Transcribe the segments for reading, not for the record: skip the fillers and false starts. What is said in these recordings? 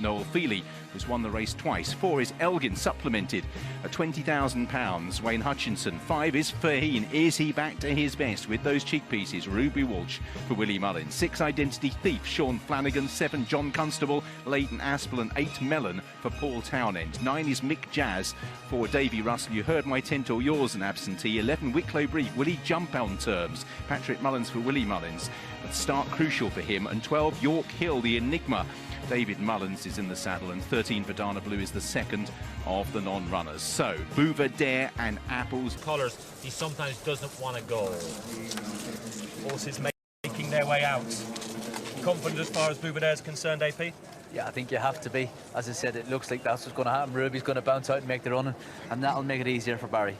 Noel Feely, who's won the race twice. 4 is Elgin, supplemented at £20,000. Wayne Hutchinson. 5 is Faugheen. Is he back to his best with those cheek pieces? Ruby Walsh for Willie Mullins. 6 Identity Thief, Sean Flanagan. 7 John Constable, Leighton Aspel, and 8 Melon for Paul Townend. 9 is Mick Jazz for Davy Russell. You heard My Tent or Yours, an absentee. 11 Wicklow Bree, Willie Jump on terms. Patrick Mullins for Willie Mullins. But start crucial for him. And 12 York Hill, the Enigma. David Mullins is in the saddle, and 13 Verdana Blue is the second of the non-runners. So, Buveur and Apples. Collars, he sometimes doesn't want to go. Horses making their way out. Confident as far as Buveur is concerned, AP? Yeah, I think you have to be. As I said, it looks like that's what's going to happen. Ruby's going to bounce out and make the run, and that'll make it easier for Barry.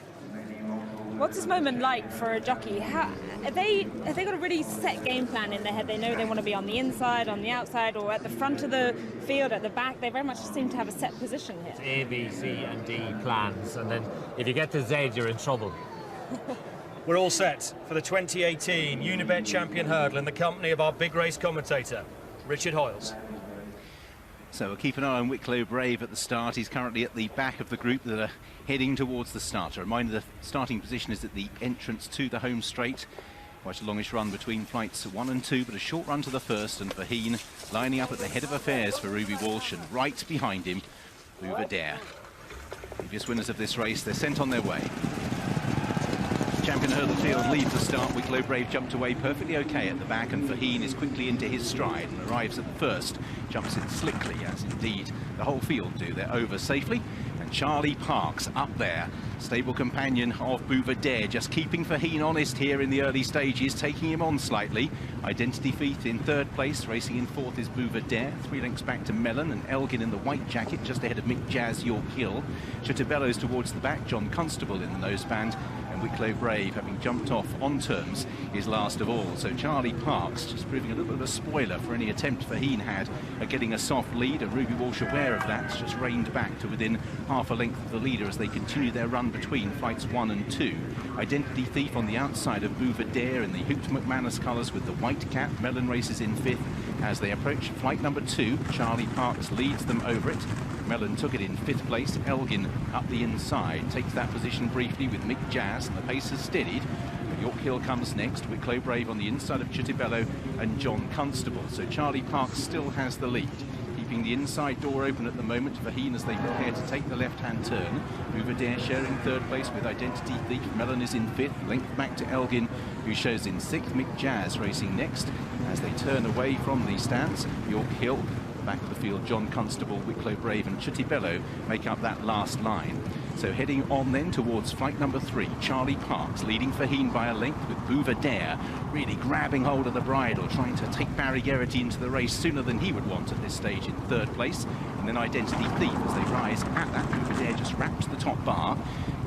What's this moment like for a jockey? Have they got a really set game plan in their head? They know they want to be on the inside, on the outside, or at the front of the field, at the back. They very much seem to have a set position here. It's A, B, C and D plans, and then if you get to Z, you're in trouble. We're all set for the 2018 Unibet Champion Hurdle in the company of our big race commentator, Richard Hoyles. So we'll keep an eye on Wicklow Brave at the start. He's currently at the back of the group that are heading towards the start. A reminder, the starting position is at the entrance to the home straight. Quite a longish run between flights 1 and 2, but a short run to the first, and Faugheen lining up at the head of affairs for Ruby Walsh, and right behind him, Buveur. Previous winners of this race, they're sent on their way. Champion Hurdle Field leads the start. Wicklow Brave jumped away perfectly okay at the back, and Faugheen is quickly into his stride and arrives at the first. Jumps in slickly, as indeed the whole field do. They're over safely, and Charlie Parks up there, stable companion of Buveur, just keeping Faugheen honest here in the early stages, taking him on slightly. Identity Thief in 3rd place, racing in 4th is Buveur, 3 lengths back to Melon, and Elgin in the white jacket just ahead of Mick Jazz, York Hill. Chitibello's towards the back, John Constable in the noseband, and Wicklow Brave, having jumped off on terms, is last of all. So Charlie Parks just proving a little bit of a spoiler for any attempt Faugheen had at getting a soft lead, and Ruby Walsh, aware of that, just reined back to within half a length of the leader as they continue their run between flights 1 and 2. Identity Thief on the outside of Buveur in the Hooped McManus colours with the white cap. Melon races in 5th. As they approach flight number 2, Charlie Parks leads them over it. Melon took it in 5th place. Elgin up the inside, takes that position briefly with Mick Jazz, and the pace has steadied. York Hill comes next, Wicklow Brave on the inside of Chitibello and John Constable. So Charlie Parks still has the lead, keeping the inside door open at the moment. Faugheen as they prepare to take the left-hand turn. Buveur sharing 3rd place with Identity Thief. Melon is in 5th, length back to Elgin, who shows in 6th. Mick Jazz racing next as they turn away from the stands. York Hill, back of the field, John Constable, Wicklow Brave and Chitibello make up that last line. So heading on then towards flight number 3, Charlie Parks leading Faugheen by a length, with Buveur really grabbing hold of the bridle, trying to take Barry Geraghty into the race sooner than he would want at this stage in 3rd place. And then Identity Thief, as they rise at that, Buveur just wraps the top bar,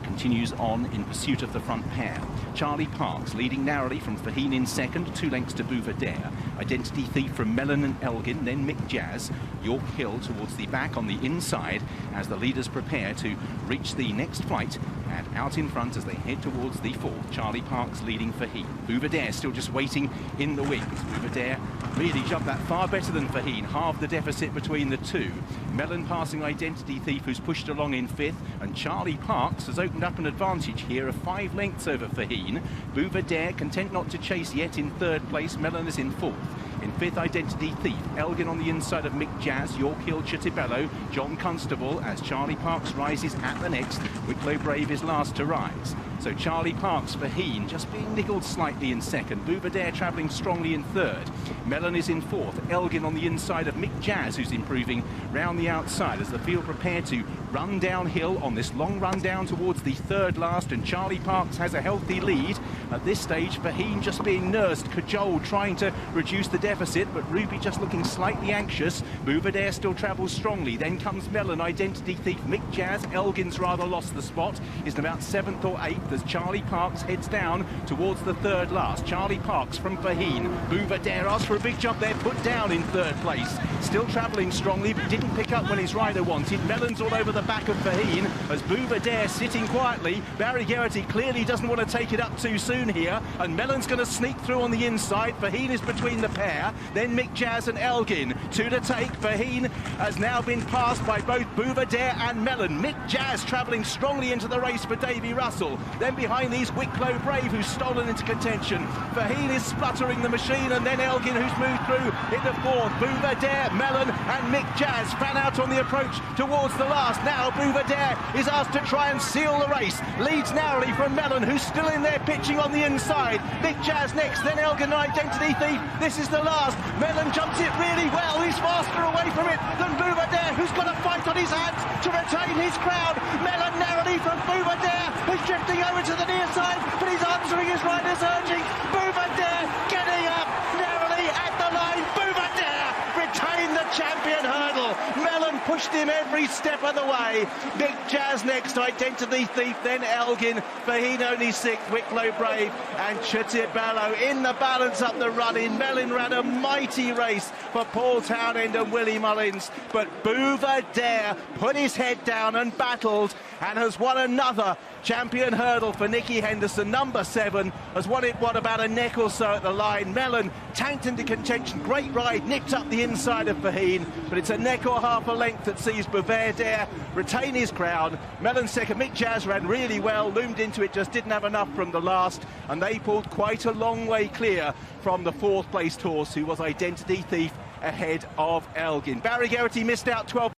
continues on in pursuit of the front pair. Charlie Parks leading narrowly from Faugheen in 2nd, 2 lengths to Buveur. Identity Thief from Melon and Elgin, then Mick Jazz. York Hill towards the back on the inside as the leaders prepare to reach the next flight, and out in front as they head towards the 4th. Charlie Parks leading Faugheen. Buveur still just waiting in the wings. Buveur really jumped that far better than Faugheen, halved the deficit between the two. Melon passing Identity Thief, who's pushed along in 5th, and Charlie Parks has opened up an advantage here of 5 lengths over Faugheen. Buveur content not to chase yet in 3rd place. Melon is in 4th. In 5th, Identity Thief. Elgin on the inside of Mick Jazz, York Hill, Chitibello, John Constable as Charlie Parks rises at the next. Wicklow Brave is last to rise. So Charlie Parks, Faugheen just being nickled slightly in 2nd. Buveur travelling strongly in 3rd. Melon is in 4th. Elgin on the inside of Mick Jazz, who's improving round the outside as the field prepare to run downhill on this long run down towards the 3rd last, and Charlie Parks has a healthy lead. At this stage, Faugheen just being nursed, cajoled, trying to reduce the deficit, but Ruby just looking slightly anxious. Buveur still travels strongly. Then comes Melon, Identity Thief, Mick Jazz. Elgin's rather lost the spot, is about 7th or 8th as Charlie Parks heads down towards the 3rd last. Charlie Parks from Faugheen. Buveur asks for a big jump there, put down in 3rd place. Still travelling strongly, but didn't pick up when his rider wanted. Melon's all over the back of Faugheen as Buveur sitting quietly. Barry Geraghty clearly doesn't want to take it up too soon here, and Melon's going to sneak through on the inside. Faugheen is between the pair. Dare, then Mick Jazz and Elgin. 2 to take. Faugheen has now been passed by both Buveur and Melon. Mick Jazz travelling strongly into the race for Davy Russell. Then behind these, Wicklow Brave, who's stolen into contention. Faugheen is spluttering the machine, and then Elgin, who's moved through into fourth. Buveur, Melon and Mick Jazz fan out on the approach towards the last. Now Buveur is asked to try and seal the race. Leads narrowly from Melon, who's still in there pitching on the inside. Mick Jazz next, then Elgin, Identity Thief. This is the last. Melon jumps it really well. He's faster away from it than Buveur, who's got a fight on his hands to retain his crown. Melon narrowly from Buveur, who's drifting over to the near side, but he's answering his rider's urging. Buveur getting up narrowly at the line. Buveur retained the champion hurdle. Melon pushed him every step of the way. Mick Jazz next, Identity Thief, then Elgin. Faugheen only 6th, Wicklow Brave and Cheltenham in the balance up the run-in. Melon ran a mighty race for Paul Townend and Willie Mullins, but Buveur put his head down and battled and has won another champion hurdle for Nicky Henderson. Number 7 has won it, about a neck or so at the line. Melon tanked into contention. Great ride, nipped up the inside of Faugheen, but it's a neck or half a length that sees Buveur retain his crown. Melon second. Mick Jazz ran really well, loomed into it, just didn't have enough from the last, and they pulled quite a long way clear from the 4th placed horse, who was Identity Thief, ahead of Elgin. Barry Geraghty missed out 12